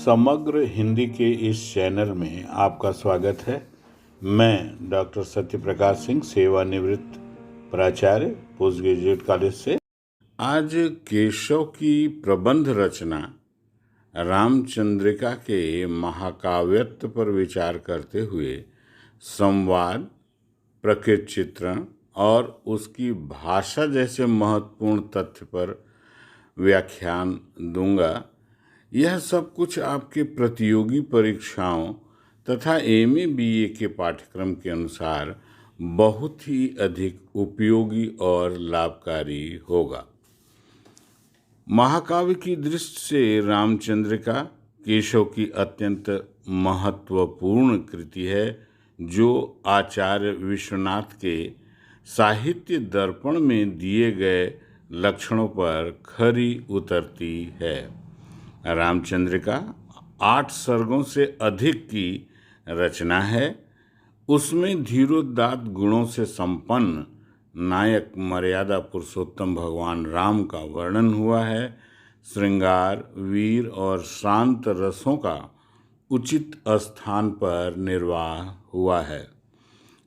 समग्र हिंदी के इस चैनल में आपका स्वागत है। मैं डॉक्टर सत्यप्रकाश सिंह, सेवानिवृत्त प्राचार्य, पोस्ट ग्रेजुएट कॉलेज से। आज केशव की प्रबंध रचना रामचंद्रिका के महाकाव्यत्व पर विचार करते हुए संवाद, प्रकृति चित्रण और उसकी भाषा जैसे महत्वपूर्ण तथ्य पर व्याख्यान दूंगा। यह सब कुछ आपके प्रतियोगी परीक्षाओं तथा एमए बीए के पाठ्यक्रम के अनुसार बहुत ही अधिक उपयोगी और लाभकारी होगा। महाकाव्य की दृष्टि से रामचंद्रिका केशव की अत्यंत महत्वपूर्ण कृति है, जो आचार्य विश्वनाथ के साहित्य दर्पण में दिए गए लक्षणों पर खरी उतरती है। रामचंद्रिका 8 सर्गों से अधिक की रचना है। उसमें धीरोदात्त गुणों से संपन्न नायक मर्यादा पुरुषोत्तम भगवान राम का वर्णन हुआ है। श्रृंगार, वीर और शांत रसों का उचित स्थान पर निर्वाह हुआ है।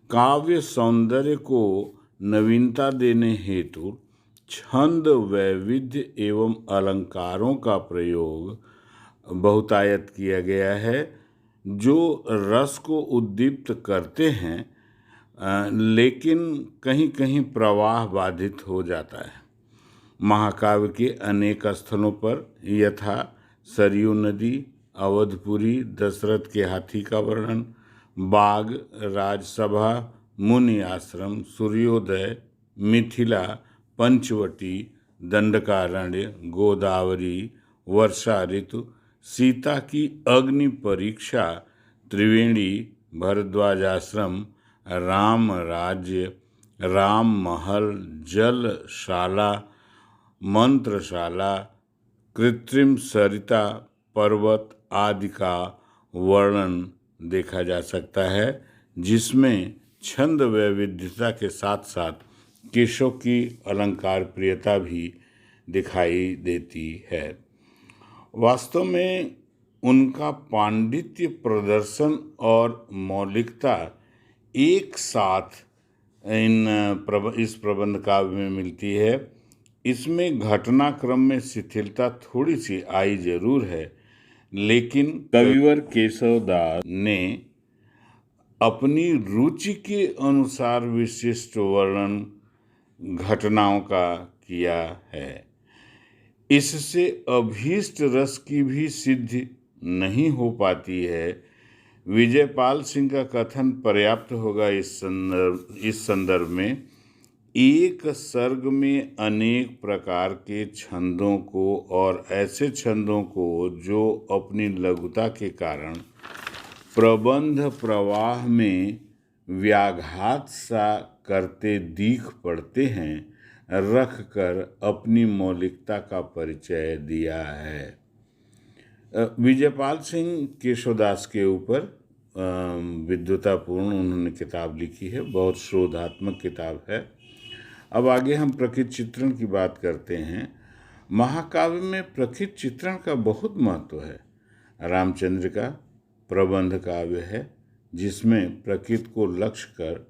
काव्य सौंदर्य को नवीनता देने हेतु छंद, वैविध्य एवं अलंकारों का प्रयोग बहुतायत किया गया है, जो रस को उद्दीप्त करते हैं, लेकिन कहीं कहीं प्रवाह बाधित हो जाता है। महाकाव्य के अनेक स्थलों पर यथा सरयू नदी, अवधपुरी, दशरथ के हाथी का वर्णन, बाग, राजसभा, मुनि आश्रम, सूर्योदय, मिथिला, पंचवटी, दंडकारण्य, गोदावरी, वर्षा ऋतु, सीता की अग्नि परीक्षा, त्रिवेणी, भरद्वाज आश्रम, राम राज्य, राम महल, जलशाला, मंत्रशाला, कृत्रिम सरिता पर्वत आदि का वर्णन देखा जा सकता है, जिसमें छंद वैविध्यता के साथ साथ केशव की अलंकार प्रियता भी दिखाई देती है। वास्तव में उनका पांडित्य, प्रदर्शन और मौलिकता एक साथ इस प्रबंध काव्य में मिलती है। इसमें घटनाक्रम में शिथिलता थोड़ी सी आई जरूर है, लेकिन कविवर केशवदास ने अपनी रुचि के अनुसार विशिष्ट वर्णन घटनाओं का किया है। इससे अभीष्ट रस की भी सिद्धि नहीं हो पाती है। विजयपाल सिंह का कथन पर्याप्त होगा इस संदर्भ में। एक सर्ग में अनेक प्रकार के छंदों को और ऐसे छंदों को जो अपनी लघुता के कारण प्रबंध प्रवाह में व्याघात सा करते दीख पड़ते हैं, रख कर अपनी मौलिकता का परिचय दिया है। विजयपाल सिंह केशवदास के ऊपर विद्वतापूर्ण उन्होंने किताब लिखी है, बहुत शोधात्मक किताब है। अब आगे हम प्रकृति चित्रण की बात करते हैं। महाकाव्य में प्रकृति चित्रण का बहुत महत्व है। रामचंद्रिका प्रबंध काव्य है, जिसमें प्रकृति को लक्ष्य कर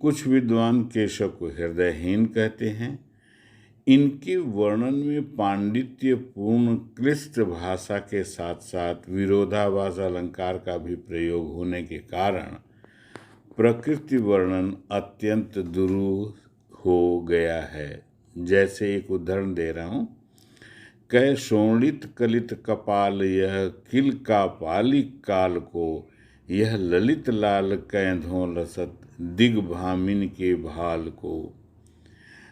कुछ विद्वान केशव को हृदयहीन कहते हैं। इनके वर्णन में पांडित्यपूर्ण क्लिष्ट भाषा के साथ साथ विरोधाभास अलंकार का भी प्रयोग होने के कारण प्रकृति वर्णन अत्यंत दुरूह हो गया है। जैसे एक उदाहरण दे रहा हूँ। कै शोणित कलित कपाल यह किल का पालिक काल को, यह ललित लाल कैंधों लसत दिग्भामिन के भाल को।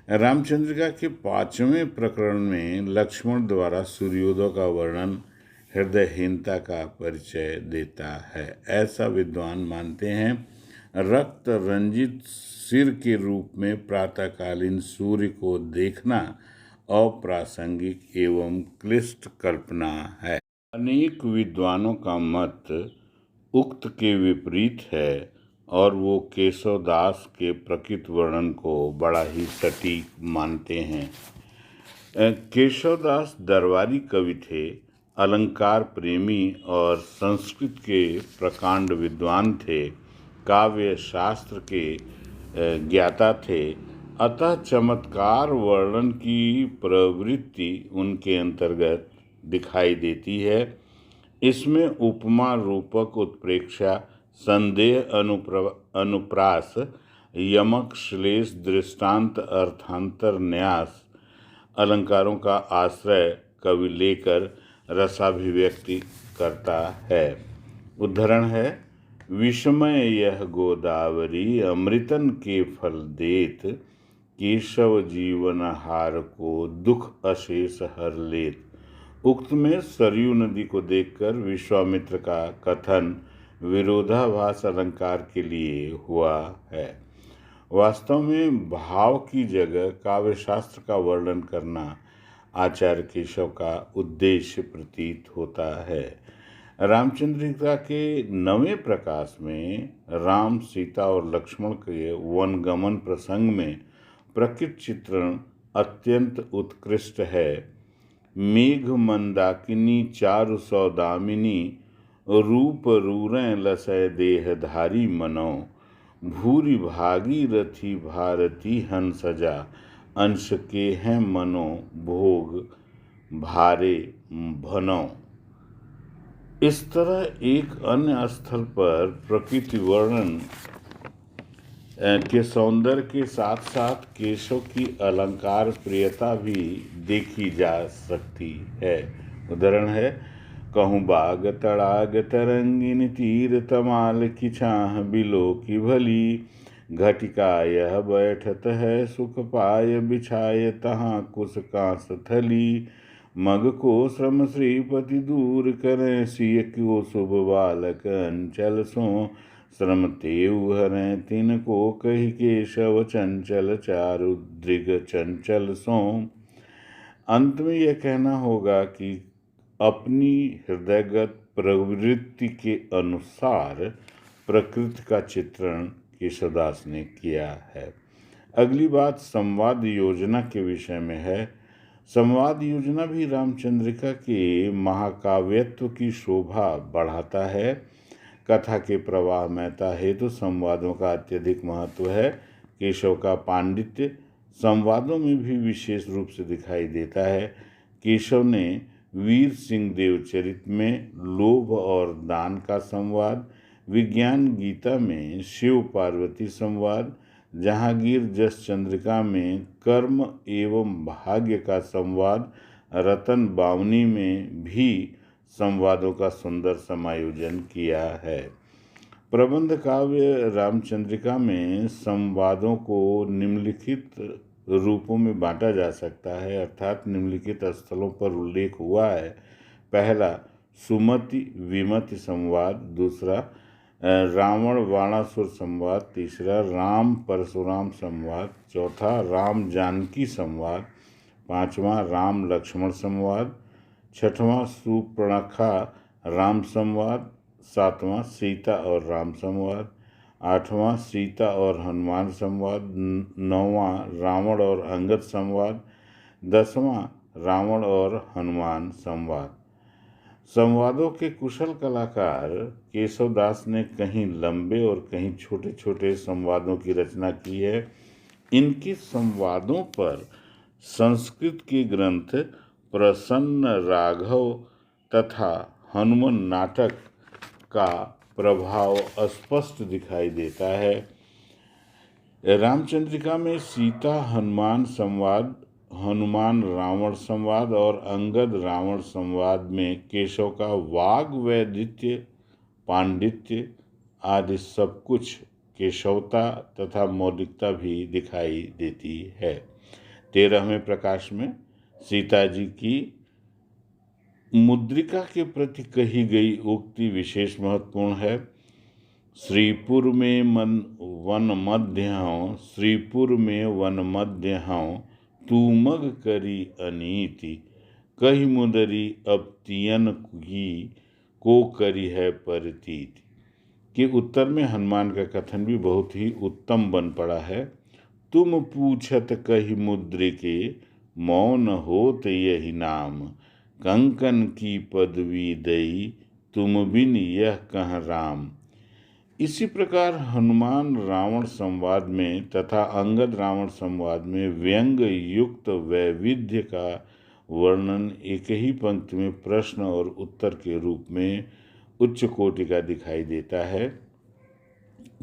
रामचंद्रिका के 5वें प्रकरण में लक्ष्मण द्वारा सूर्योदय का वर्णन हृदयहीनता का परिचय देता है। ऐसा विद्वान मानते हैं रक्त रंजित सिर के रूप में प्रातःकालीन सूर्य को देखना अप्रासंगिक एवं क्लिष्ट कल्पना है। अनेक विद्वानों का मत उक्त के विपरीत है और वो केशवदास के प्रकृति वर्णन को बड़ा ही सटीक मानते हैं। केशवदास दरबारी कवि थे अलंकार प्रेमी और संस्कृत के प्रकांड विद्वान थे, काव्य शास्त्र के ज्ञाता थे, अतः चमत्कार वर्णन की प्रवृत्ति उनके अंतर्गत दिखाई देती है। इसमें उपमा रूपक उत्प्रेक्षा, संदेह अनुप्रास, यमक श्लेष दृष्टांत अर्थांतर न्यास अलंकारों का आश्रय कवि लेकर रसाभिव्यक्ति करता है। उदाहरण है, विषमय यह गोदावरी अमृतन के फल देत, केशव जीवन हार को दुख अशेष हर लेत। उक्त में सरयू नदी को देखकर विश्वामित्र का कथन विरोधाभास अलंकार के लिए हुआ है। वास्तव में भाव की जगह काव्यशास्त्र का वर्णन करना आचार्य केशव का उद्देश्य प्रतीत होता है। रामचंद्रिका के 9वें प्रकाश में राम, सीता और लक्ष्मण के वनगमन प्रसंग में प्रकृति चित्रण अत्यंत उत्कृष्ट है। मेघ मंदाकिनी चारु सौदामिनी, रूप रूरें लसय देहधारी मनो। भूरि भागीरथी भारती हंसजा, अंश के हैं मनो भोग भारे भनो। इस तरह एक अन्य स्थल पर प्रकृति वर्णन के सौंदर्य के साथ साथ केशव की अलंकार प्रियता भी देखी जा सकती है। उदाहरण है, कहूँ बाग तड़ाग तरंगिन तीर तमाल की छाह बिलो की भली। घटिका यह बैठत है सुख पाय बिछाए तहाँ कुश कांस थली। मग को श्रम श्रीपति दूर करें सिय को शुभ बालक अंचल सो। श्रम तेउ हरें तिन को कही केशव चंचल चारु दृग चंचल सो। अंत में यह कहना होगा कि अपनी हृदयगत प्रवृत्ति के अनुसार प्रकृति का चित्रण केशवदास ने किया है। अगली बात संवाद योजना के विषय में है। संवाद योजना भी रामचंद्रिका के महाकाव्यत्व की शोभा बढ़ाता है। कथा के प्रवाह महता हेतु संवादों का अत्यधिक महत्व है। केशव का पांडित्य संवादों में भी विशेष रूप से दिखाई देता है। केशव ने वीर सिंह देवचरित में लोभ और दान का संवाद, विज्ञान गीता में शिव पार्वती संवाद, जहांगीर जस चंद्रिका में कर्म एवं भाग्य का संवाद, रतन बावनी में भी संवादों का सुंदर समायोजन किया है। प्रबंध काव्य रामचंद्रिका में संवादों को निम्नलिखित रूपों में बांटा जा सकता है, अर्थात निम्नलिखित स्थलों पर उल्लेख हुआ है। पहला, सुमति विमति संवाद। दूसरा, रावण वाणासुर संवाद। तीसरा, राम परशुराम संवाद। चौथा, राम जानकी संवाद। पांचवा, राम लक्ष्मण संवाद। छठवां, सुपर्णखा राम संवाद। सातवां, सीता और राम संवाद। आठवां, सीता और हनुमान संवाद। नौवां, रावण और अंगद संवाद। 10वां, रावण और हनुमान संवाद। संवादों के कुशल कलाकार केशवदास ने कहीं लंबे और कहीं छोटे छोटे संवादों की रचना की है। इनके संवादों पर संस्कृत के ग्रंथ प्रसन्न राघव तथा हनुमान नाटक का प्रभाव स्पष्ट दिखाई देता है। रामचंद्रिका में सीता हनुमान संवाद, हनुमान रावण संवाद और अंगद रावण संवाद में केशव का वाग वैदित्य, पांडित्य आदि सब कुछ केशवता तथा मौलिकता भी दिखाई देती है। 13वें प्रकाश में सीता जी की मुद्रिका के प्रति कही गई उक्ति विशेष महत्वपूर्ण है। श्रीपुर में वन मध्य हूँ, श्रीपुर में वन मध्य हूँ, तू मग करी अनीति, कही मुदरी अब तियन की को करी है परतीत। के उत्तर में हनुमान का कथन भी बहुत ही उत्तम बन पड़ा है। तुम पूछत कही मुद्रिके, मौन होत यही नाम, कंकन की पदवी दई, तुम बिन यह कह राम। इसी प्रकार हनुमान रावण संवाद में तथा अंगद रावण संवाद में व्यंग युक्त वैविध्य का वर्णन एक ही पंक्ति में प्रश्न और उत्तर के रूप में उच्च कोटि का दिखाई देता है।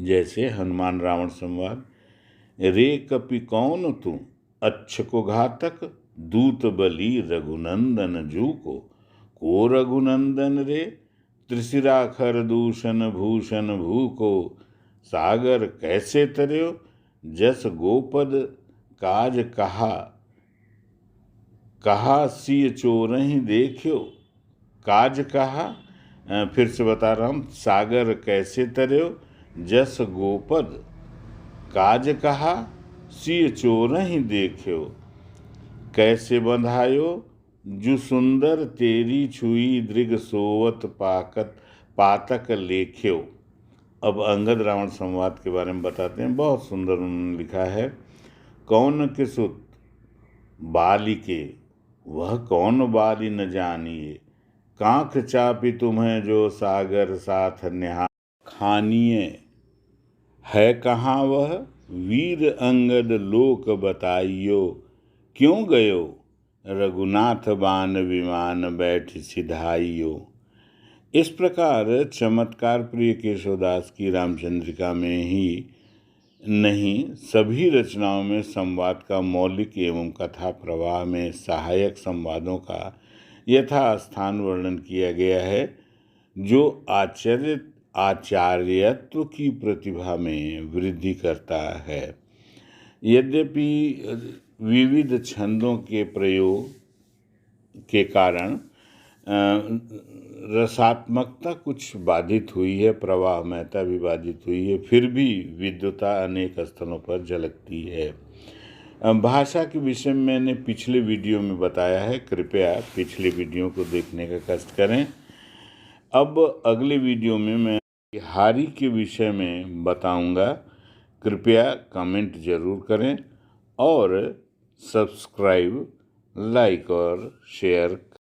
जैसे हनुमान रावण संवाद, रे कपि कौन तू अच्छ को घातक, दूत बलि रघुनंदन जू को रघुनंदन रे, त्रिशिराखर दूषण भूषण भू को, सागर कैसे तरयो, जस गोपद काज कहा सिय चोरहि देखियो। काज कहा, फिर से बता रहा हूँ, सागर कैसे तरयो, जस गोपद काज कहा सिय चोरहि देखियो। कैसे बंधायो, जु सुंदर तेरी छुई, दृग सोवत पातक लेख्यो। अब अंगद रावण संवाद के बारे में बताते हैं, बहुत सुंदर उन्होंने लिखा है। कौन के सुत बालिके, वह कौन बाली न जानिए, कांख चापी तुम्हें जो सागर साथ निहा खानिए। है कहाँ वह वीर अंगद लोक बताइयो, क्यों गयो रघुनाथ बान विमान बैठ सिधाइयो। इस प्रकार चमत्कार प्रिय केशवदास की रामचंद्रिका में ही नहीं, सभी रचनाओं में संवाद का मौलिक एवं कथा प्रवाह में सहायक संवादों का यथास्थान वर्णन किया गया है, जो आचार्यत्व की प्रतिभा में वृद्धि करता है। यद्यपि विविध छंदों के प्रयोग के कारण रसात्मकता कुछ बाधित हुई है, प्रवाहमयता भी बाधित हुई है, फिर भी विद्वता अनेक स्थलों पर झलकती है। भाषा के विषय में मैंने पिछले वीडियो में बताया है, कृपया पिछले वीडियो को देखने का कष्ट करें। अब अगले वीडियो में मैं बिहारी के विषय में बताऊंगा। कृपया कमेंट जरूर करें और सब्सक्राइब, लाइक और शेयर